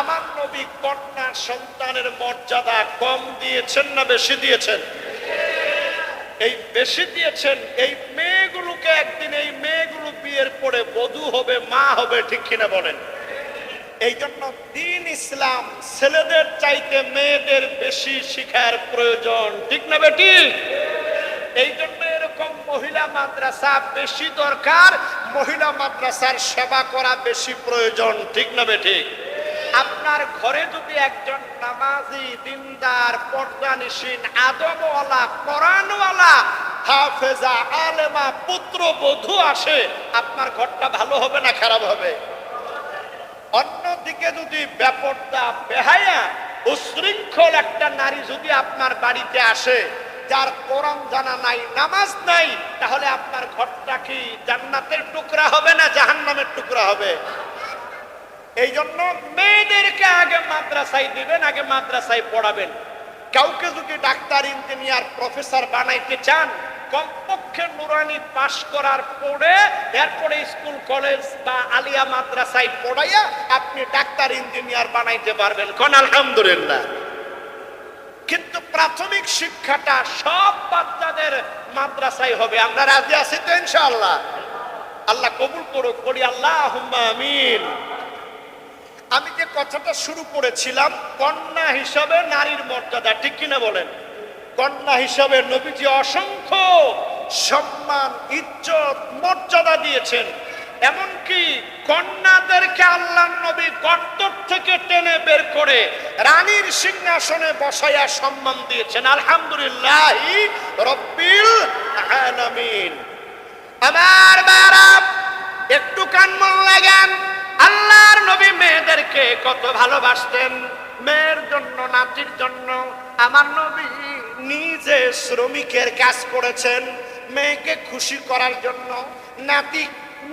আমার নবী কন্যা সন্তানের মর্যাদা কম দিয়েছেন না বেশি দিয়েছেন? এই বেশি দিয়েছেন। এই মেয়েগুলোকে একদিন এই মেয়েগুলো বিয়ের পরে বধূ হবে, মা হবে, ঠিক কিনা বলেন? এই জন্য দ্বীন ইসলাম ছেলেদের চাইতে মেয়েদের বেশি শিখার প্রয়োজন, ঠিক না বেটি? এই জন্য এরকম মহিলা মাদ্রাসা বেশি দরকার, মহিলা মাদ্রাসার সেবা করা বেশি প্রয়োজন, ঠিক না বেটি? আপনার ঘরে যদি একজন নামাজি, দিনদার, পর্দানিশীন, আদবওয়ালা, কোরআনওয়ালা, হাফেজা, আলেমা পুত্রবধূ আসে, আপনার ঘরটা ভালো হবে না খারাপ হবে? অন্যদিকে যদি বেপরদা, বেহায়া, উশৃঙ্খল একটা নারী যদি আপনার বাড়িতে আসে, যার কোরআন জানা নাই, নামাজ নাই, তাহলে আপনার ঘরটা কি জান্নাতের টুকরা হবে না জাহান্নামের টুকরা হবে? এই জন্য মেয়েদেরকে আগে মাদ্রাসায় দিবেন, আগে মাদ্রাসায় পড়াবেন। কাউকে যদি ডাক্তার, ইঞ্জিনিয়ার, প্রফেসর বানাইতে চান, কমপক্ষে নুরানি পাশ করার পরে এরপরে স্কুল, কলেজ বা আলিয়া মাদ্রাসায় পড়াইয়া আপনি ডাক্তার, ইঞ্জিনিয়ার বানাইতে পারবেন। কোন আলহামদুলিল্লাহ। কিন্তু প্রাথমিক শিক্ষাটা সব বাচ্চাদের মাদ্রাসায় হবে। আমরা রাজি আছি তো ইনশাআল্লাহ? আল্লাহ কবুল করুক, বলি আল্লাহুম্মা আমিন। আমি যে কথাটা শুরু করেছিলাম, কন্যা হিসাবে নারীর মর্যাদা, ঠিক কিনা বলেন? কন্যা হিসাবে নবীজি অসংখ্য সম্মান, ইজ্জত, মর্যাদা দিয়েছেন। এমনকি কন্যাদেরকে আল্লাহ নবী গর্ত থেকে টেনে বের করে রানীর সিংহাসনে বসাইয়া সম্মান দিয়েছেন। আলহামদুলিল্লাহি রাব্বিল আলামিন। আমার বারা একটু কান মন লাগান। আল্লাহর নবী মেয়েদেরকে কত ভালোবাসতেন। মেয়ের জন্য, নাতির জন্য আমার নবী নিজে শ্রমিকের কাজ করেছেন মেয়েকে খুশি করার জন্য,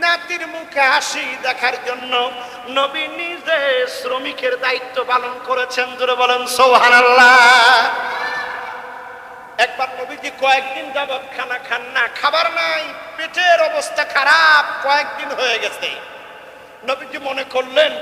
নাতির মুখে হাসি দেখার জন্য নবী নিজে শ্রমিকের দায়িত্ব পালন করেছেন। জোরে বলেন সুবহানাল্লাহ। একবার নবীজি কয়েকদিন যাবত খানা খান না, খাবার নাই, পেটের অবস্থা খারাপ, কয়েকদিন হয়ে গেছে। নবীজি মনে করলেন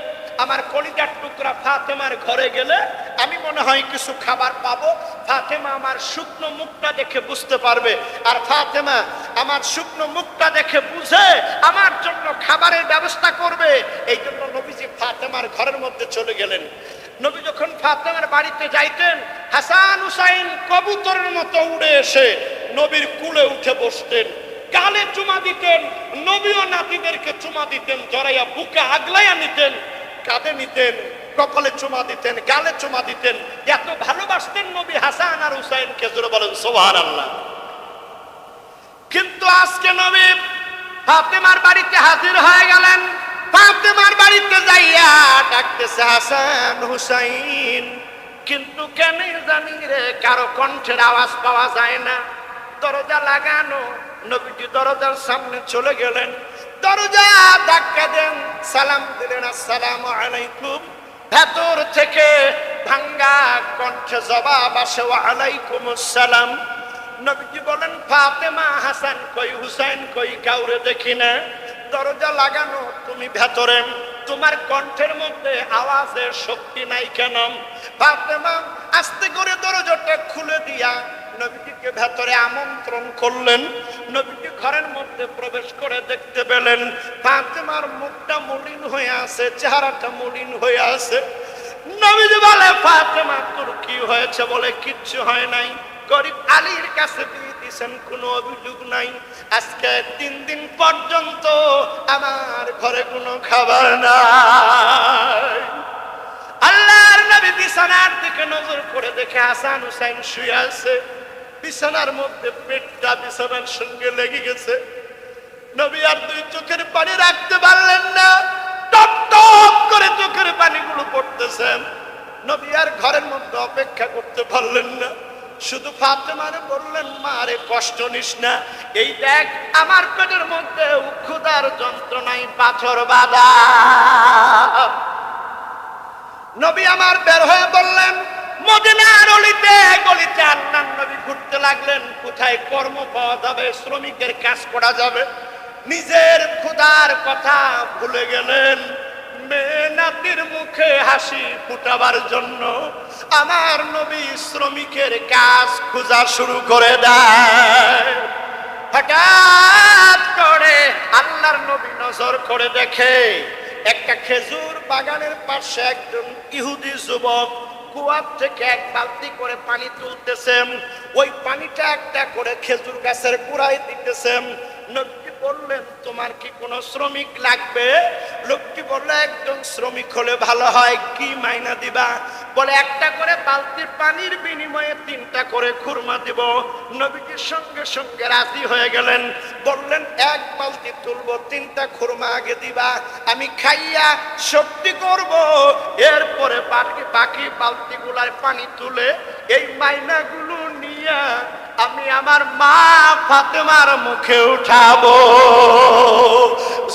আমার কলিজার টুকরা ফাতেমার ঘরে গেলে আমি মনে হয় কিছু খাবার পাবো। ফাতেমা আমার শুকনো মুখটা দেখে বুঝতে পারবে, আর ফাতেমা আমার শুকনো মুখটা দেখে বুঝে আমার জন্য খাবারের ব্যবস্থা করবে। এই জন্য নবীজি ফাতেমার ঘরের মধ্যে চলে গেলেন। নবী যখন ফাতেমার বাড়িতে যাইতেন, হাসান হুসাইন কবুতরের মতো উড়ে এসে নবীর কুলে উঠে বসতেন, গালে চুমা দিতেন। নবীও নাতিদেরকে চুমা দিতেন, জড়াইয়া বুকে আগলাইয়া নিতেন, কাঁধে নিতেন, কপালে চুমা দিতেন, গালে চুমা দিতেন। এত ভালোবাসতেন নবী হাসান আর হুসাইনকে। জোরে বলেন সুবহানাল্লাহ। কিন্তু আজকে নবী ফাতেমার বাড়িতে হাজির হয়ে গেলেন। ফাতেমার বাড়িতে যাইয়া ডাকতেছে হাসান হুসাইন, কিন্তু কেন জানি রে কারো কণ্ঠের আওয়াজ পাওয়া যায় না। দরজা লাগানো, নবীজি দরজার সামনে চলে গেলেন, দরজা ধাক্কা দেন, সালাম দিলেন, আসসালামু আলাইকুম। ভেতর থেকে ভাঙ্গা কণ্ঠে জবাব আসে, ওয়া আলাইকুমুস সালাম। নবীজি বলেন, ফাতেমা, হাসান কই, হুসাইন কই, কাউরে দেখি না। দরজা লাগানো, তুমি ভেতরে, তোমার কণ্ঠের মধ্যে আওয়াজের শক্তি নাই কেন? ফাতেমা আস্তে করে দরজাটা খুলে দিয়া নবীজিকে ভেতরে আমন্ত্রণ করলেন। নবীজি ঘরের মধ্যে প্রবেশ করে দেখতে পেলেন ফাতেমার মুখটা মলিন হয়ে আছে, চেহারাটা মলিন হয়ে আছে। নবীজি বলে, ফাতেমা তোর কি হয়েছে? বলে, কিচ্ছু হয় নাই, গরিব আলীর কাছে দিয়ে দিয়েছেন, কোনো অভিযোগ নাই। আজকে 3 দিন পর্যন্ত আমার ঘরে কোনো খাবার নাই। আল্লাহর নবী বিছানার দিকে নজর করে দেখে হাসান হুসাইন শুয়ে আছে। বিছানার মধ্যে পেটটা বিছানার সঙ্গে লেগে গেছে। নবী আর 2 চোখের পানি রাখতে পারলেন না, টপ টপ করে চোখের পানিগুলো পড়তেছেন। নবী আর ঘরের মধ্যে অপেক্ষা করতে পারলেন না, শুধু ফাতেমারে বললেন, মা রে কষ্ট নিস না, এই দেখ আমার পেটের মধ্যে ক্ষুধার যন্ত্রণায় পাথর বাঁধা। নবী আমার বের হয়ে বললেন, মদিনার অলিতে গলিতে আল্লাহর নবী ঘুরতে লাগলেন, কোথায় কর্ম পাওয়া যাবে, শ্রমিকের কাজ করা যাবে। নিজের ক্ষুধার কথা ভুলে গেলেন, মেয়েনাতির মুখে হাসি ফুটাবার জন্য আমার নবী শ্রমিকের কাজ খোঁজা শুরু করে দেয়। হঠাৎ করে আল্লাহর নবী নজর করে দেখে একটা খেজুর বাগানের পাশে একজন ইহুদি যুবক কুয়ার থেকে এক বালতি করে পানি তুলতেছেন। ওই পানিটা একটা করে খেজুর গাছের গোড়ায় দিতেছেন। নবী বললেন, তোমার কি কোনো শ্রমিক লাগবে? লোকটি বলল, একজন শ্রমিক হলে ভালো হয়। কি মাইনা দিবা? বলে, একটা করে বালতির পানির বিনিময়ে 3টা করে খুরমা দিব। নবীজির সঙ্গে সঙ্গে রাজি হয়ে গেলেন। বললেন, এক বালতি তুলবো, 3টা খুরমা আগে দিবা, আমি খাইয়া শক্তি করব, এরপরে বাকি বালতিগুলার পানি তুলে এই মাইনাগুলো নিয়ে আমি আমার মা ফাতেমার মুখে উঠাবো।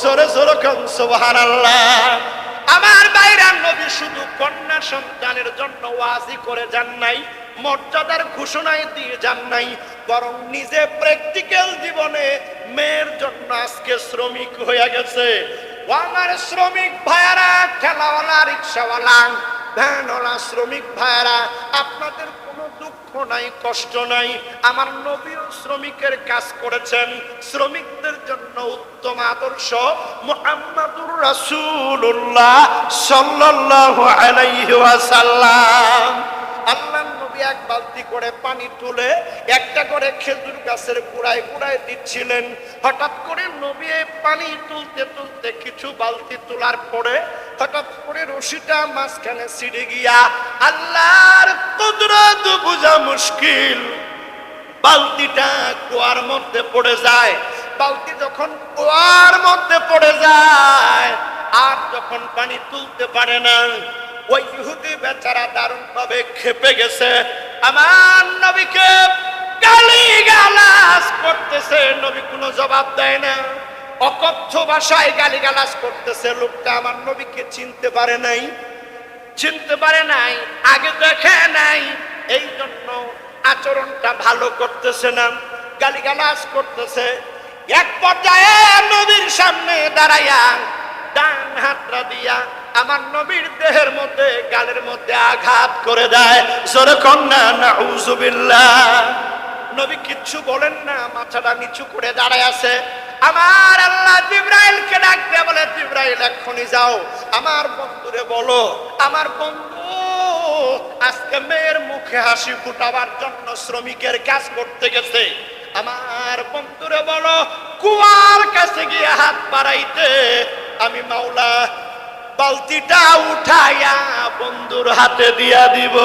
জোরে জোরে কোন সুবহানাল্লাহ। আমার বাইরা নবী শুধু কন্যা সন্তানের জন্য ওয়াজি করে যান নাই, মর্যাদার ঘোষণায় দিয়ে যান নাই, বরং নিজে প্র্যাকটিক্যাল জীবনে মেয়ের জন্য আজকে শ্রমিক হয়ে গেছে। ও আমার শ্রমিক ভাইয়ারা, ঠেলাওয়ালা, রিক্সাওয়ালা, ভ্যানওয়ালা শ্রমিক ভাইয়ারা, আপনাদের কোনো দুঃখ নাই, কষ্ট নাই। আমার নবীও শ্রমিকের কাজ করেছেন। শ্রমিকদের জন্য উত্তম আদর্শ মুহাম্মাদুর রাসূলুল্লাহ সাল্লাল্লাহু আলাইহি ওয়াসাল্লাম। আল্লাহর নবী এক বালতি করে পানি তুলে একটা করে খেজুর গাছের গোড়ায় গোড়ায় দিচ্ছিলেন। হঠাৎ করে নবী পানি তুলতে তুলতে কিছু বালতি তোলার পরে হঠাৎ করে রশিটা মাঝখানে ছিঁড়ে গিয়া আল্লাহর কুদরত বোঝা মুশকিল, বালতিটা কুয়ার মধ্যে পড়ে যায়। বালতি যখন কুয়ার মধ্যে পড়ে যায় আর যখন পানি তুলতে পারে না, ওই ইহুদি বেচারা দারুণ ভাবে খেপে গেছে। আমার নবীকে গালিগালাজ করতেছে, নবী কোনো জবাব দেয় না, অকথ্য ভাষায় গালিগালাজ করতেছে। লোকটা আমার নবীকে চিনতে পারে নাই, আগে দেখে নাই, এই জন্য আচরণটা ভালো করতেছে না, গালিগালাজ করতেছে। এক পর্যায়ে নবীর সামনে দাঁড়াইয়া ডান হাতটা দিয়া আমার নবীর দেহের মধ্যে, গালের মধ্যে আঘাত করে দেয়। জোরে কন্যা নাউজুবিল্লাহ। নবী কিচ্ছু বলেন না, মাথাটা নিচু করে দাঁড়ায় আছে। আমার আল্লাহ জিবরাইলকে ডাক দিয়ে বলে, জিবরাইল এক্ষুনি যাও, আমার বন্ধুরে বলো, আমার বন্ধু আজকে মেয়ের মুখে হাসি ফুটাবার জন্য শ্রমিকের কাজ করতে গেছে। আমার বন্ধুরে বলো কুয়ার কাছে গিয়ে হাত বাড়াইতে, আমি মাওলা বালতিটা উঠাইয়া বন্ধুর হাতে দিয়া দিব।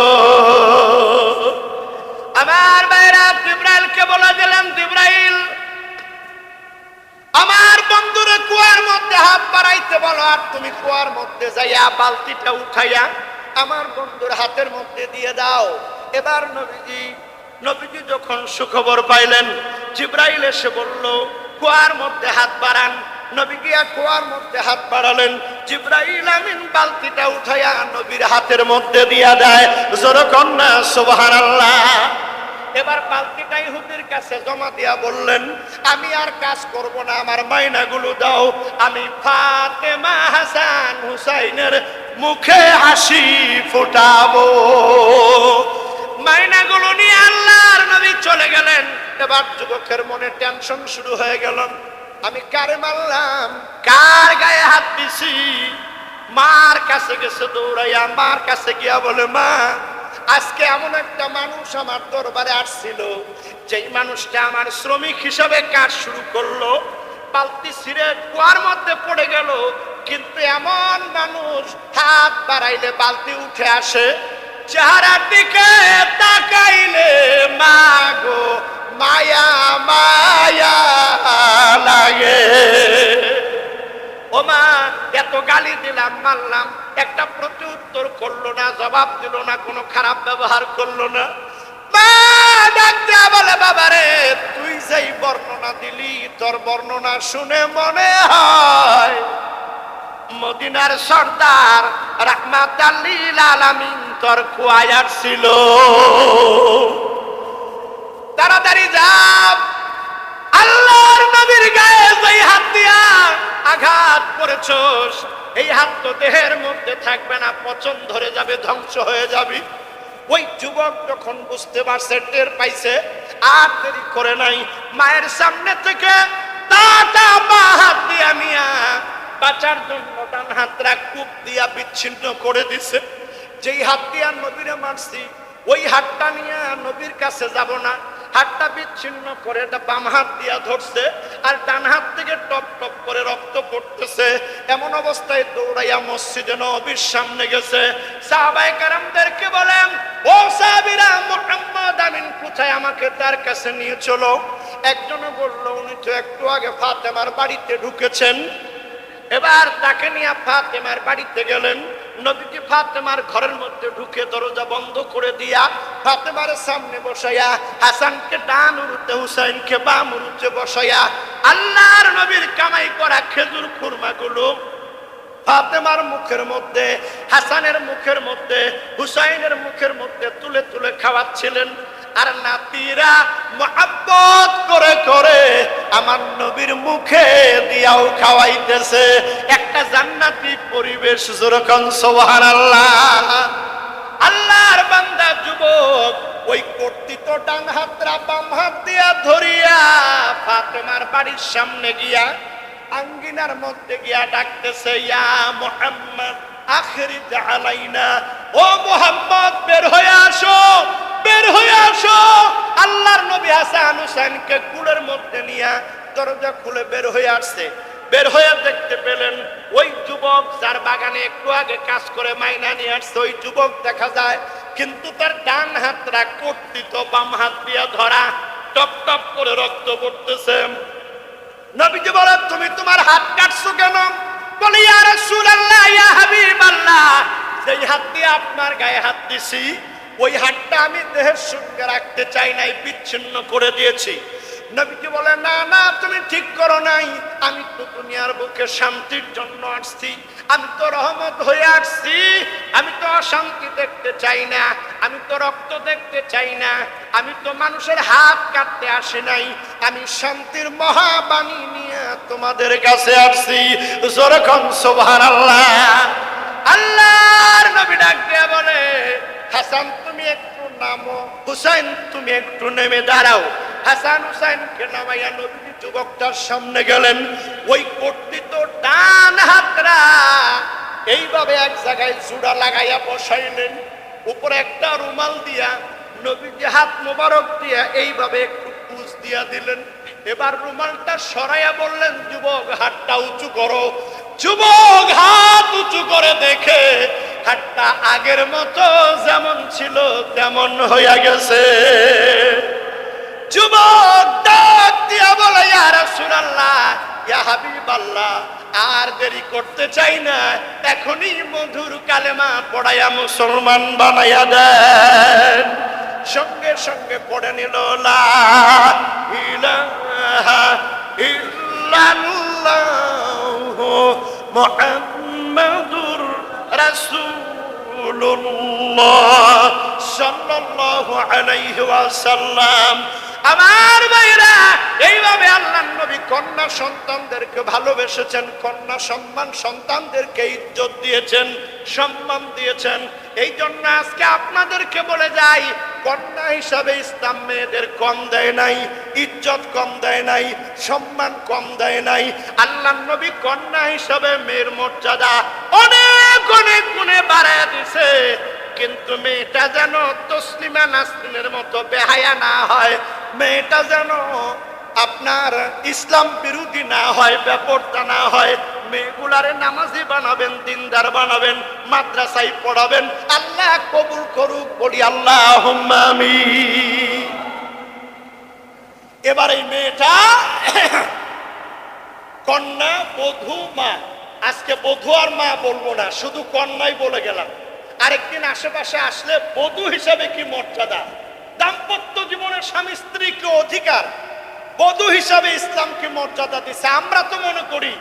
আমার ভাইরা জিবরাইলকে বলে দিলেন, জিবরাইল আমার বন্ধুরে কুয়ার মধ্যে হাত বাড়াইতে বলো, আর তুমি কুয়ার মধ্যে যাইয়া বালতিটা উঠাইয়া আমার বন্ধুর হাতের মধ্যে দিয়ে দাও। এবার নবীজি যখন সুখবর পাইলেন, জিবরাইল এসে বলল কুয়ার মধ্যে হাত বাড়ান। নবী গিয়া কুয়ার মধ্যে হাত বাড়ালেন। জিবরাইল আমিন বালতিটা উঠাইয়া নবীর হাতের মধ্যে দিয়া দেয়। জোরে কন্যা সুবহানাল্লাহ। এবার বালতিটা ইহুদির কাছে জমা দিয়া বললেন, আমি আর কাজ করব না, আমার মাইনাগুলো দাও, আমি ফাতেমা হাসান হুসাইনের মুখে হাসি ফোটাবো। মাইনাগুলো নিয়ে আল্লাহর নবী চলে গেলেন। এবার যুবকের মনে টেনশন শুরু হয়ে গেল, আমি কারে মারলাম, কার গায়ে হাত দিছি। মার কাছে গেছে দৌড়াইয়া, মার কাছে গিয়া বলে, মা আজকে এমন একটা মানুষ আমার দরবারে আসছিল, যেই মানুষটা আমার শ্রমিক হিসাবে কাজ শুরু করলো, বালতি ছিঁড়ে কুয়ার মধ্যে পড়ে গেল, কিন্তু এমন মানুষ হাত বাড়াইলে বালতি উঠে আসে, চেহারার দিকে তাকাইলে মা গো মায়া মায়া লাগে। ও মা, এত গালি দিলাম, মারলাম, একটা প্রত্যুত্তর করলো না, জবাব দিল না, কোনো খারাপ ব্যবহার করলো না। মা ডাকতে বলে, বাবারে তুই যেই বর্ণনা দিলি, তোর বর্ণনা শুনে মনে হয় মদিনার সর্দার রাহমাতাল লিল আলামিন তোর কুয়ায় ছিল। তাড়াতাড়ি যাও, আল্লাহর নবীর গায়ে যেই হাত দিয়া আঘাত করেছস, এই হাত তো দেহের মধ্যে থাকবে না, পচন ধরে যাবে, ধ্বংস হয়ে যাবে। ওই যুবক যখন বুঝতে পারছে, টের পাইছে, আর দেরি করে নাই, মায়ের সামনে থেকে তাটা বা হাত দিয়া নিয়া বাঁচার জন্য ডান হাতটা কূপ দিয়া বিচ্ছিন্ন করে দিছে। যেই হাত দিয়া নবীরে মারছি, ওই হাতটা নিয়ে নবীর কাছে যাব না, হাতটা বিচ্ছিন্ন করে বাম হাত দিয়া ধরছে, আর ডান হাত থেকে টপ টপ করে রক্ত পড়তেছে। এমন অবস্থায় দৌড়াইয়া মসজিদে নববীর সামনে গেছে। সাহাবায়ে কেরামদেরকে বলেন, ও সাহাবীরা, মুহাম্মদ আমিন কোথায়, আমাকে তার কাছে নিয়ে চলো। একজনে বলল, উনি তো একটু আগে ফাতেমার বাড়িতে ঢুকেছেন। এবার তাকে নিয়ে ফাতেমার বাড়িতে গেলেন। নবীজি ফাতেমার ঘরের মধ্যে ঢুকে দরজা বন্ধ করে দিয়া ফাতেমার সামনে বসাইয়া হাসানকে ডান উরুতে, হুসাইনকে বাম উরুতে বসাইয়া আল্লাহর নবীর কামাই করা খেজুর খুরমাগুলো ফাতেমার মুখের মধ্যে, হাসানের মুখের মধ্যে, হুসাইনের মুখের মধ্যে তুলে তুলে খাওয়াচ্ছিলেন। আর নাতিরা মুহাব্বত করে করে আমার নবীর মুখে দিয়াও খাওয়াইতেছে। একটা জান্নাতি পরিবেশ, যেরকম সুবহানাল্লাহ। আল্লাহর বান্দা যুবক ওই কর্তৃত ডান হাতরা বাম হাত দিয়া ধরিয়া ফাতেমার বাড়ির সামনে গিয়া আঙ্গিনার মধ্যে গিয়া ডাকতেছে, ইয়া মুহাম্মদ আখরিজ আলাইনা, ও মুহাম্মদ বের হয়ে আসো, বের হয়ে আসো। আল্লাহর নবী হাসান হুসাইনকে কুলের মধ্যে নিয়ে দরজা খুলে বের হয়ে আসছে। বের হয়ে দেখতে পেলেন ওই যুবক যার বাগানে একটু আগে কাজ করে মাইনা নিয়ে আসছে, ওই যুবক দেখা যায়, কিন্তু তার ডান হাতটা কর্তৃত বাম হাত দিয়া ধরা, টপ টপ করে রক্ত পড়তেছে। নবীজি বলে, তুমি তোমার হাত কাটছো কেন? বলে, ইয়া রাসূলুল্লাহ, ইয়া হাবিবাল্লাহ, যেই হাত দিয়ে আপনার গায়ে হাত দিছি, ওই হাতটা আমি দেহের সঙ্গে রাখতে চাই নাই, বিচ্ছিন্ন করে দিয়েছি। নবীজি বলে, না না, তুমি ঠিক করো নাই, আমি তো দুনিয়ার বুকে শান্তির জন্য আসছি, আমি তো রহমত হয়ে আসছি, আমি তো অশান্তি দেখতে চাই না, আমি তো রক্ত দেখতে চাই না, আমি তো মানুষের হাত কাটতে আসি নাই, আমি শান্তির মহাবাণী নিয়ে তোমাদের কাছে আসছি। যেরকম সুবহানাল্লাহ। আল্লাহর নবী ডাক দিয়া বলে, হাসান তুমি একটু নামো, হুসাইন তুমি একটু নেমে দাঁড়াও। হাসান হুসাইনকে নামাইয়া নবী যুবকটার সামনে গেলেন। ওই কর্তৃত ডান হাতরা এইভাবে এক জায়গায় জোড়া লাগাইয়া বসাইলেন, উপরে একটা রুমাল দিয়া নবীজি হাত মোবারক দিয়া এইভাবে একটু পুষ দিয়া দিলেন। এবার রুমালটা সরাইয়া বললেন, যুবক হাতটা উঁচু করো। যুবক হাত উঁচু করে দেখে হাতটা আগের মতো যেমন ছিল তেমন হইয়া গেছে। যুবক ডাক দিয়া বলে, ইয়া রাসূলুল্লাহ, ইয়া হাবিবাল্লাহ, আর দেরি করতে চাই না, এখনই মধুর কালেমা পড়াইয়া মুসলমান বানাইয়া দেন। সঙ্গে সঙ্গে পড়ে নিল, লা ইলাহা ইল্লাল্লাহু মুহাম্মাদুর রাসূলুল্লাহ সাল্লাল্লাহু আলাইহি ওয়াসাল্লাম। আমার ভাইরা, এইভাবে আল্লাহর নবী কন্যা সন্তানদেরকে ভালোবেসেছেন, কন্যা সন্তানদেরকে ইজ্জত দিয়েছেন, সম্মান দিয়েছেন। এই জন্য আজকে আপনাদেরকে বলে যাই, কন্যা হিসাবে ইসলাম মেয়েদের কম দেয় নাই, ইজ্জত কম দেয় নাই, সম্মান কম দেয় নাই। আল্লাহর নবী কন্যা হিসাবে মেয়ের মর্যাদা অনেক অনেক গুণে বাড়ায় দিছে। কিন্তু মেয়েটা যেন তসলিমা নাসরিনের মতো বেহায়া না হয়, মেয়েটা যেন আপনার ইসলাম বিরোধী না হয়, বেপরদা না হয়। মেয়েগুলারে নামাজি বানাবেন, দিনদার বানাবেন, মাদ্রাসায় পড়াবেন। আল্লাহ কবুল করুক, বলি আল্লাহুম্মা আমিন। এবার এই মেয়েটা কন্যা, বধূ, মা। আজকে বধূ আর মা বলবো না, শুধু কন্যাই বলে গেলাম। আরেকদিন আশেপাশে আসলে বধূ হিসাবে কি মর্যাদা, দাম্পত্য জীবনের স্বামী স্ত্রী কি অধিকার, বধূ হিসাবে ইসলাম কি মর্যাদা দিছে। আমরা তো মনে করি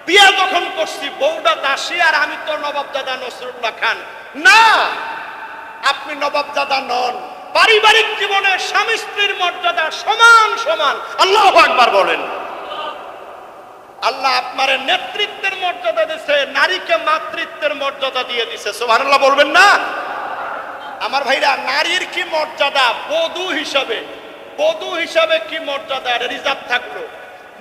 বিয়া যখন করছি বউটা দাসী আর আমি তো নবাবজাদা নসরুল্লাহ খান। না, আপনি নবাবজাদা নন। পারিবারিক জীবনে স্বামী স্ত্রীর মর্যাদা সমান সমান। আল্লাহু আকবার বলেন। আল্লাহ আপনার নেতৃত্বের মর্যাদা দিয়েছে, নারীকে মাতৃত্বের মর্যাদা দিয়ে দিছে। সুবহানাল্লাহ বলবেন না? আমার ভাইরা, নারীর কি মর্যাদা, বধূ হিসাবে কি মর্যাদা, রিজার্ভ থাকলো।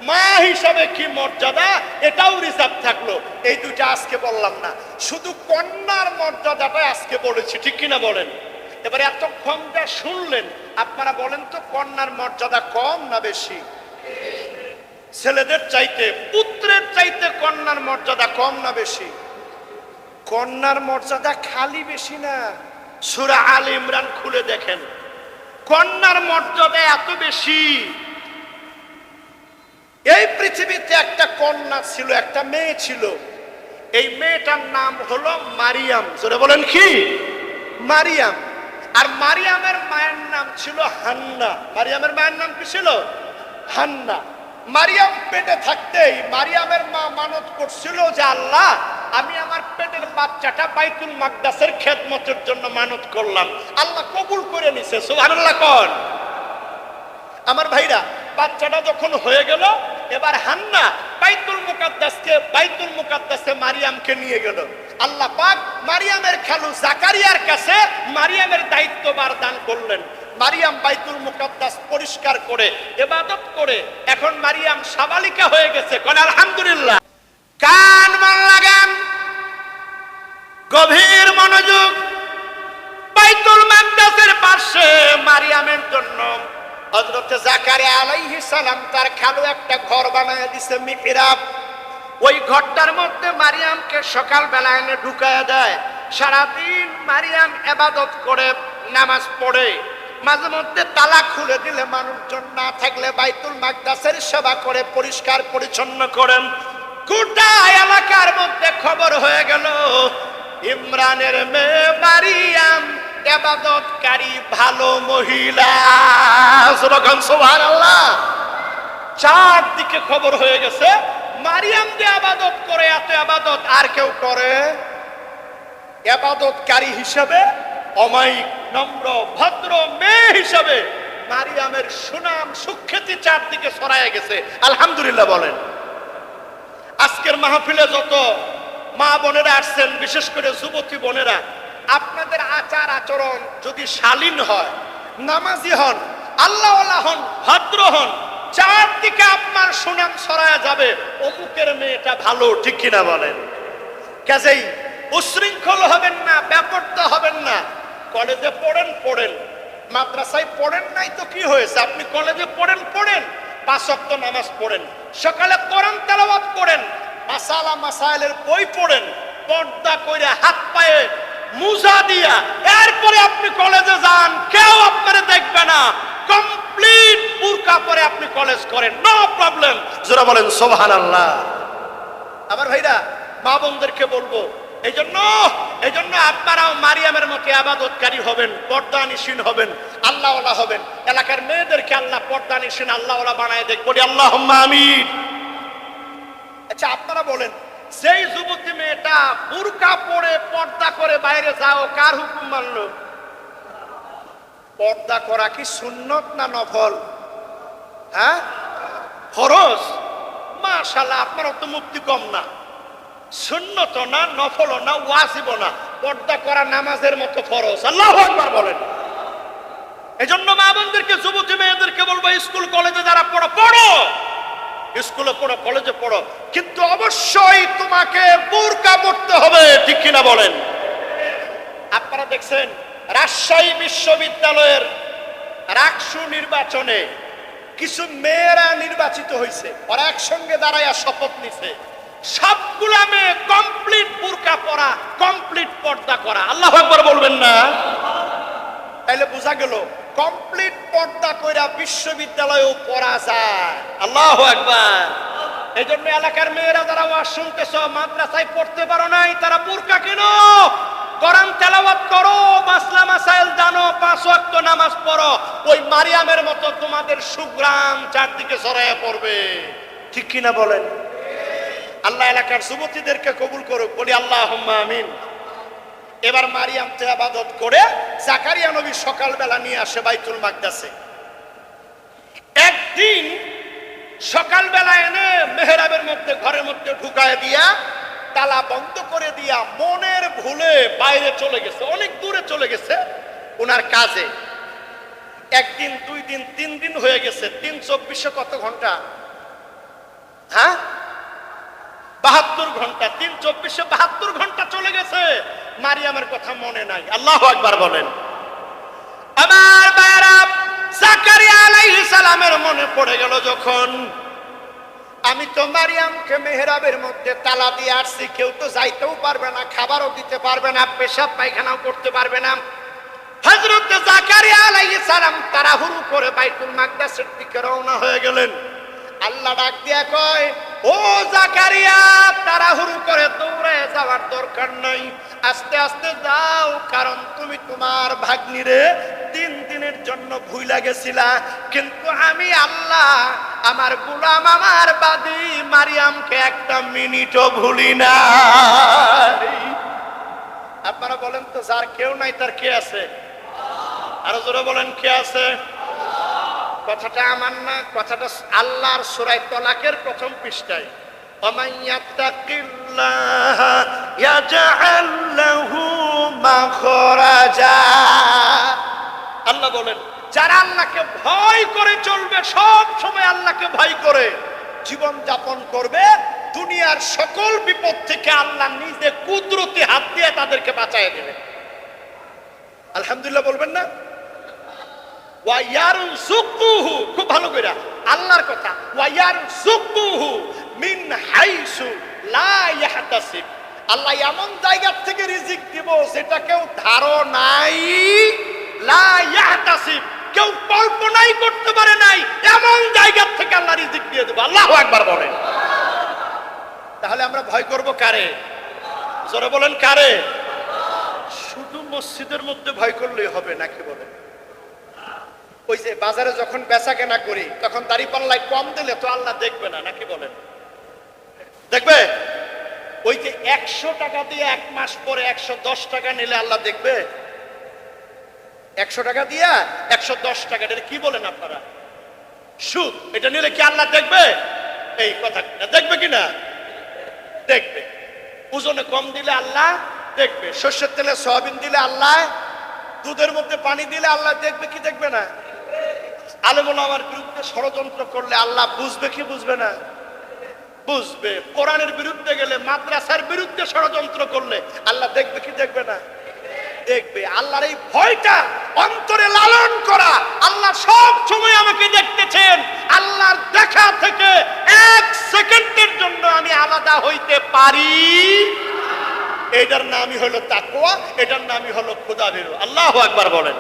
মা হিসাবে কি মর্যাদা, এটাও রিজার্ভ থাকলো। এই দুইটা আজকে বললাম না, শুধু কন্যার মর্যাদাটা আজকে বলেছি, ঠিক কিনা বলেন? এবারে এতক্ষণ যা শুনলেন, আপনারা বলেন তো কন্যার মর্যাদা কম না বেশি? ছেলেদের চাইতে, পুত্রের চাইতে কন্যার মর্যাদা কম না বেশি? কন্যার মর্যাদা খালি বেশি না, সূরা আলে ইমরান খুলে দেখেন, কন্যার মর্যাদা এত বেশি। এই পৃথিবীতে একটা কন্যা ছিল, একটা মেয়ে ছিল। এই মেয়েটার নাম হলো মারিয়াম। জোরে বলেন কি? মারিয়াম। আর মারিয়ামের মায়ের নাম ছিল হান্না। মারিয়ামের মায়ের নাম কি ছিল? হান্না। মারিয়াম পেটে থাকতেই মারিয়ামের মা মানত করছিল যে আল্লাহ, আমি আমার পেটের বাচ্চাটা বাইতুল মাকদাসের খেদমতের জন্য মানত করলাম, আল্লাহ কবুল করে নিছে। সুবহানাল্লাহ কোন? আমার ভাইরা, বাচ্চাটা যখন হয়ে গেল, এবার হান্না বাইতুল মুকাদ্দাসে মারিয়ামকে নিয়ে গেল। আল্লাহ পাক মারিয়ামের খালু জাকারিয়ার কাছে মারিয়ামের দায়িত্বভার দান করলেন। মারিয়াম বাইতুল মুকাদ্দাস পরিষ্কার করে ইবাদত করে এখন মারিয়াম সাবালিকা হয়ে গেছে। কোন আলহামদুলিল্লাহ। কান মন লাগান, গভীর মনোযোগ। বাইতুল মাকদাসের পাশে মারিয়ামের জন্য হযরত জাকারিয়া আলাইহিস সালাম তার খালু একটা ঘর বানায় দিয়েছে, মিহরাব। ওই ঘরটার মধ্যে মারিয়ামকে সকালবেলা এনে ঢুকায়া দেয়। সারাদিন মারিয়াম ইবাদত করে, নামাজ পড়ে। মাঝে মধ্যে তালা খুলে দিলে মানুষজন না থাকলে বাইতুল মাকদাসের সেবা করে, পরিষ্কার পরিচ্ছন্ন করেন। গোটা এলাকার মধ্যে খবর হয়ে গেল, ইমরানের মেয়ে মারিয়াম ইবাদতকারী ভালো মহিলা। সুবহানাল্লাহ। চারদিকে খবর হয়ে গেছে, মারিয়াম যে ইবাদত করে, এত ইবাদত আর কেউ করে? ইবাদতকারী হিসেবে, অমায়িক, নম্র, ভদ্র মেয়ে হিসেবে মারিয়ামের সুনাম সুখ্যাতি চারদিকে ছড়ায় গেছে। আলহামদুলিল্লাহ বলেন। আজকের মাহফিলে যত মা বোনেরা আসছেন, বিশেষ করে যুবতী বোনেরা, আপনাদের আচার আচরণ যদি শালীন হয়, নামাজি হন, আল্লাহওয়ালা হন, ভদ্র হন, চারদিকে আপনার সুনাম ছড়ায় যাবে, অমুকের মেয়েটা ভালো, ঠিক কিনা বলেন? কাজেই উশৃঙ্খল হবেন না, ব্যাপারটা হবেন না। কলেজে পড়েন, মাদ্রাসায় পড়েন নাই তো কি হয়েছে? আপনি কলেজে পড়েন, 5 ওয়াক্ত নামাজ পড়েন, সকালে কোরআন তেলাওয়াত করেন, মাসাইলের বই পড়েন, পর্দা কইরা হাত পায়ে মুজা দিয়া, এরপরে আপনি কলেজে যান, কেউ আপনারে দেখবে না। কমপ্লিট বুরকা পরে আপনি কলেজ করেন, নো প্রবলেম। যারা বলেন সুবহানাল্লাহ। আমার ভাইরা, মা বোনদেরকে বলবো, এই জন্য আপনারাও মারিয়ামের মতো ইবাদতকারী হবেন, পর্দানিশীন হবেন, আল্লাহওয়ালা হবেন। এলাকার মেয়েদেরকে আল্লাহ পর্দানিশীন, আল্লাহওয়ালা বানায় দেখ, বলি আল্লাহুম্মা আমিন। আচ্ছা, আপনারা বলেন, সেই যুবতী মেয়েটা বুরকা পরে পর্দা করে বাইরে যাও, কার হুকুম মানলো? পর্দা করা কি সুন্নত না নফল? হ্যাঁ, ফরজ। মাশাআল্লাহ, আপনার তো মুক্তি কম না। সুন্নত না, নফল না, ওয়াজিব না, পর্দা করা নামাজের মতো ফরজ। আল্লাহু আকবার বলেন। এজন্য মা বোনদেরকে, যুবতী মেয়েদেরকে বলবো, স্কুল কলেজে যারা পড়ো, স্কুলে পড়ো, কলেজে পড়ো, কিন্তু অবশ্যই তোমাকে বুরকা পরতে হবে, ঠিক কিনা বলেন? আপনারা দেখছেন রাজশাহী বিশ্ববিদ্যালয়ের রাকসু নির্বাচনে কিছু মেয়েরা নির্বাচিত হয়েছে, ওরা একসঙ্গে দাঁড়াইয়া শপথ নিছে, সবগুলা মেয়ে কমপ্লিট বুরকা পরা, কমপ্লিট পর্দা করা। আল্লাহু আকবার বলবেন না? তাইলে বোঝা গেল কমপ্লিট পর্দা কইরা বিশ্ববিদ্যালয়েও পড়া যায়। আল্লাহু আকবার। এই জন্য এলাকার মেয়েরা যারা ওয়াজ শুনতেছ, মাদ্রাসায় পড়তে পারো নাই, তারা বুরকা কিনো, কোরআন তেলাওয়াত করো, মাসলা মাসাইল জানো, 5 ওয়াক্ত নামাজ পড়ো, ওই মারিয়ামের মতো তোমাদের সুগ্রাম চারদিকে ছড়াইয়া পড়বে, ঠিক কিনা বলেন? আল্লাহ এলাকার যুবতীদেরকে কবুল করুক, বলি আল্লাহুম্মা আমিন। এবার মারিয়াম তো ইবাদত করে জাকারিয়া নবী সকালবেলা নিয়ে আসে বাইতুল মাকদাসে। একদিন সকালবেলা এনে মেহরাবের মধ্যে ঘরের মধ্যে ঢুকায় দিয়া তালা বন্ধ করে দিয়া মনের ভুলে বাইরে চলে গেছে, অনেক দূরে চলে গেছে ওনার কাজে। একদিন, 2 দিন, 3 দিন হয়ে গেছে। 3-24 কত ঘন্টা? হ্যাঁ, 72 ঘন্টা। 3-24 72 ঘন্টা চলে গেছে, মারিয়ামের কথা মনে নাই। আল্লাহু আকবার বলেন। আমার ভাইরা, জাকারিয়া আলাইহিস সালামের মনে পড়ে গেল যখন, আমি তো মারিয়ামকে মেহরাবের মধ্যে তালা দিয়ে আসছি, কেউ তো যাইতেও পারবে না, খাবারও দিতে পারবে না, পেশাব পায়খানাও করতে পারবে না। হযরত জাকারিয়া আলাইহিস সালাম তাড়াহুড়ো করে বাইতুল মাকদাসের দিকে রওনা হয়ে গেলেন। আল্লাহ ডাক দিয়া কয়, ও জাকারিয়া, তাড়াহুড়ো করে দৌড়ে যাওয়ার দরকার নাই, আস্তে আস্তে যাও, কারণ তুমি তোমার ভাগ্নিরে 3 দিনের জন্য ভুইলা গেছিলা, কিন্তু আমি আল্লাহ আমার গোলাম, আমার বাদী মারিয়ামকে 1 মিনিটও ভুলি না। আপনারা বলেন তো, যার কেউ নাই তার কে আছে? আরো জোরে বলেন, কে আছে? কথাটা আমার না, কথাটা আল্লাহর সূরা তালাকের প্রথম পৃষ্ঠায়। ওমান ইয়াত্তাকিল্লাহ ইয়াজআল লাহু মাখরাজা। আল্লাহ বলেন, যারা আল্লাহকে ভয় করে চলবে, সব সময় আল্লাহকে ভয় করে জীবন যাপন করবে, দুনিয়ার সকল বিপদ থেকে আল্লাহ নিজে কুদরতি হাত দিয়ে তাদেরকে বাঁচায় দেবে। আলহামদুলিল্লাহ বলবেন না? ওয়ায়ারযুকুহু, খুব ভালো করে আল্লাহর কথা, ওয়ায়ারযুকুহু মিন হাইসু লা ইয়াহতাসিব। আল্লাহ এমন জায়গা থেকে রিজিক দিব যেটা কেউ ধারণাই, লা ইয়াহতাসিব, কেউ কল্পনাই করতে পারে নাই, এমন জায়গা থেকে আল্লাহ রিজিক দিয়ে দেব। আল্লাহু আকবার বলেন। তাহলে আমরা ভয় করব কারে? জোরে বলেন, কারে? শুধু মসজিদের মধ্যে ভয় করলেই হবে নাকি বলেন? ওই যে বাজারে যখন বেচা কেনা করি, তখন দাঁড়িপাল্লায় কম দিলে তো আল্লাহ দেখবে না নাকি বলেন? দেখবে? ওই যে 100 টাকা দিয়ে 1 মাস পরে 110 টাকা নিলে আল্লাহ দেখবে? 100 টাকা দিয়া 110 টাকা, এটা কি বলেন আপনারা? সুদ। এটা নিলে কি আল্লাহ দেখবে? এই কথা দেখবে কিনা? দেখবে। ওজনে কম দিলে আল্লাহ দেখবে, সরষের তেলে সয়াবিন দিলে আল্লাহ, দুধের মধ্যে পানি দিলে আল্লাহ দেখবে কি দেখবে না? আলেম ওলামার বিরুদ্ধে ষড়যন্ত্র করলে আল্লাহ বুঝবে কি বুঝবে না? বুঝবে। কোরআনের বিরুদ্ধে গেলে, মাদ্রাসার বিরুদ্ধে ষড়যন্ত্র করলে আল্লাহ দেখবে কি দেখবে না? দেখবে। আল্লাহর এই ভয়টা অন্তরে লালন করা, আল্লাহ সব সময় আমাকে দেখতেছেন, আল্লাহর দেখা থেকে 1 সেকেন্ডের জন্য আমি আলাদা হইতে পারি, এটার নামই হলো তাকওয়া, এটার নামই হলো খোদাভীরু। আল্লাহু আকবার বলেন।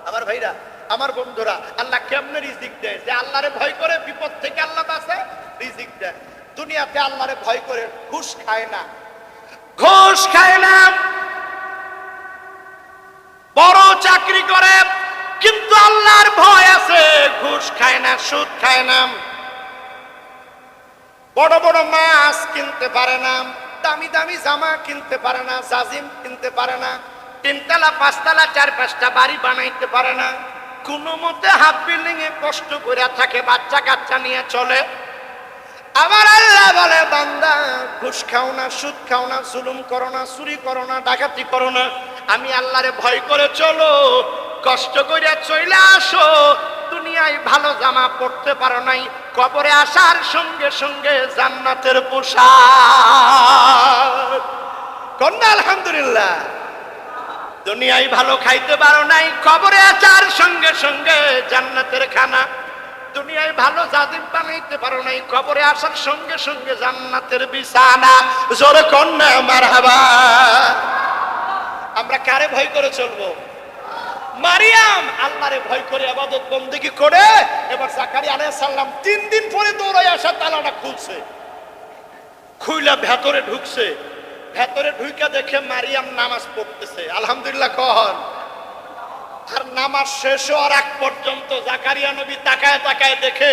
আমার ভাইরা, আমার বন্ধুরা, আল্লাহ কেমনে রিজিক দেয়? যে আল্লাহরে ভয় করে বিপদ থেকে আল্লাহ বাঁচায়, রিজিক দেয়। দুনিয়াতে আল্লাহরে ভয় করে ঘুষ খায় না, ঘুষ খায় না, বড় চাকরি করে কিন্তু আল্লাহর ভয় আছে, ঘুষ খায় না, সুদ খায় না, বড় বড় মাছ কিনতে পারে না, দামি দামি জামা কিনতে পারে না, জাজিম কিনতে পারে না, 3 তলা 5 তলা 4-5টা বাড়ি বানাইতে পারে না, কোনো মতে হাফ বিল্ডিং এ কষ্ট করে থাকে, বাচ্চা কাচ্চা নিয়ে চলে। আবার আল্লাহ বলে, বান্দা ঘুষ খাও না, সুদ খাও না, জুলুম করো না, চুরি করো না, ডাকাতি করো না, আমি আল্লাহরে ভয় করে চলো, কষ্ট করে চলে আসো। দুনিয়ায় ভালো জামা পরতে পারো নাই, কবরে আসার সঙ্গে সঙ্গে জান্নাতের পোশাক। কন্যা আলহামদুলিল্লাহ। দুনিয়ায় ভালো খাইতে পারো নাই, কবরে আসার সঙ্গে সঙ্গে জান্নাতের খানা। দুনিয়ায় ভালো জাজিম বানাইতে পারো নাই, কবরে আসার সঙ্গে সঙ্গে জান্নাতের বিছানা। জোরে কন্যা মারহাবা। আমরা কারে ভয় করে চলবো? মারিয়াম আল্লাহরে ভয় করে ইবাদত বন্দেগী করে, এবার জাকারিয়া আলাইহিস সালাম 3 দিন পরে দৌড়ায় আসা তালাটা খুলছে, খুইলা ভেতরে ঢুকছে। ভেতরে ঢুইকা দেখে মারিয়াম নামাজ পড়তেছে। আলহামদুলিল্লাহ কন। আর নামাজ শেষ হওয়ার আগ পর্যন্ত জাকারিয়া নবী তাকায় তাকায় দেখে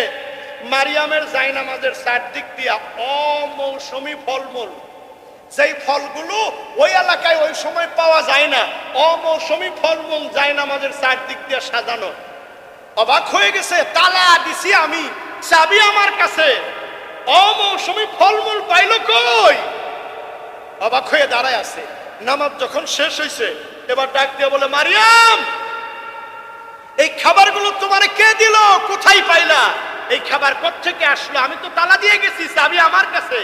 মারিয়ামের জায়নামাজের চারদিক দিয়া অমৌসুমী ফলমূল, যেই ফলগুলো ওই এলাকায় ওই সময় পাওয়া যায় না, অমৌসুমী ফলমূল জায়নামাজের চারদিক দিয়ে সাজানো। অবাক হয়ে গেছে, তালা দিছি আমি, চাবি আমার কাছে, অমৌসুমি ফলমূল পাইল কই? অবাক হয়ে দাঁড়ায় আছে। নামাজ যখন শেষ হয়েছে এবার ডাক দিয়ে বলে, মারিয়াম এই খাবারগুলো তোমারে কে দিল, কোথায় পাইলা? এই খাবার কোত্থেকে আসলো? আমি তো তালা দিয়ে গেছি, চাবি আমার কাছে।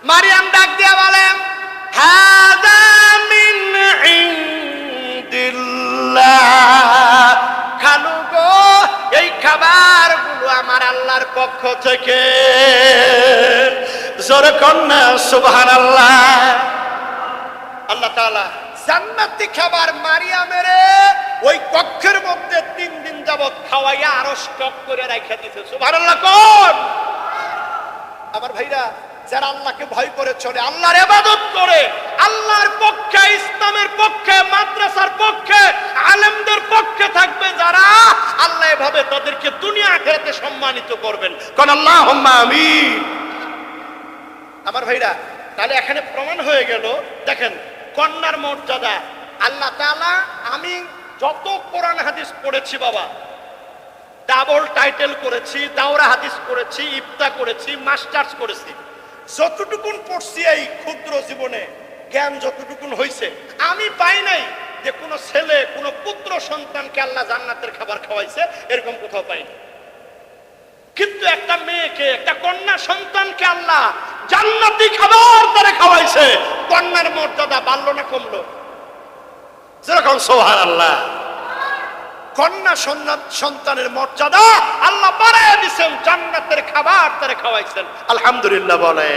মারিয়াম ডাক দিয়ে বলেন, হাযা মিন ইনদিল্লাহ, খালু গো এই খাবারগুলো আমার আল্লাহর পক্ষ থেকে। জোরে কন্যা সুবহানাল্লাহ। আল্লাহ তাআলা জান্নাতি খাবার মারিয়ামের ওই কক্ষের মধ্যে 3 দিন যাবত খাওয়াইয়া আরো স্টক করে রাখা দিয়েছে। সুবহানাল্লাহ কোন? আমার ভাইরা, যারা আল্লাহকে ভয় করে চলে, আল্লাহর ইবাদত করে, আল্লাহর পক্ষে, ইসলামের পক্ষে, মাদ্রাসার পক্ষে, আলেমদের পক্ষে থাকবে যারা, আল্লাহ এভাবে তাদেরকে দুনিয়া আখিরাতে সম্মানিত করবেন। কোন আল্লাহুম্মা আমিন। আমার ভাইরা, তাহলে এখানে প্রমাণ হয়ে গেল, দেখেন কন্যার মর্যাদা। আল্লাহ তাআলা, আমি যত কোরআন হাদিস পড়েছি বাবা, ডাবল টাইটেল করেছি, দাওরা হাদিস করেছি, ইফতা করেছি, মাস্টার্স করেছি, যতটুকুন পড়ছি এই ক্ষুদ্র জীবনে জ্ঞান যতটুকুন হয়েছে, আমি পাই নাই যে কোনো ছেলে, কোনো পুত্র সন্তানকে আল্লাহ জান্নাতের খাবার খাওয়াইছে, এরকম কোথাও পাইনি। কিন্তু একটা মেয়েকে, একটা কন্যা সন্তানকে আল্লাহ জান্নাতি খাবার তারা খাওয়াইছে। কন্যার মর্যাদা বাড়লো না কমলো? যেরকম সুবহানাল্লাহ। কন্যা সন্তানের মর্যাদা আল্লাহ বাড়ায় দিয়েছেন, জান্নাতের খাবার তারা খাওয়াইছেন। আলহামদুলিল্লাহ বলে।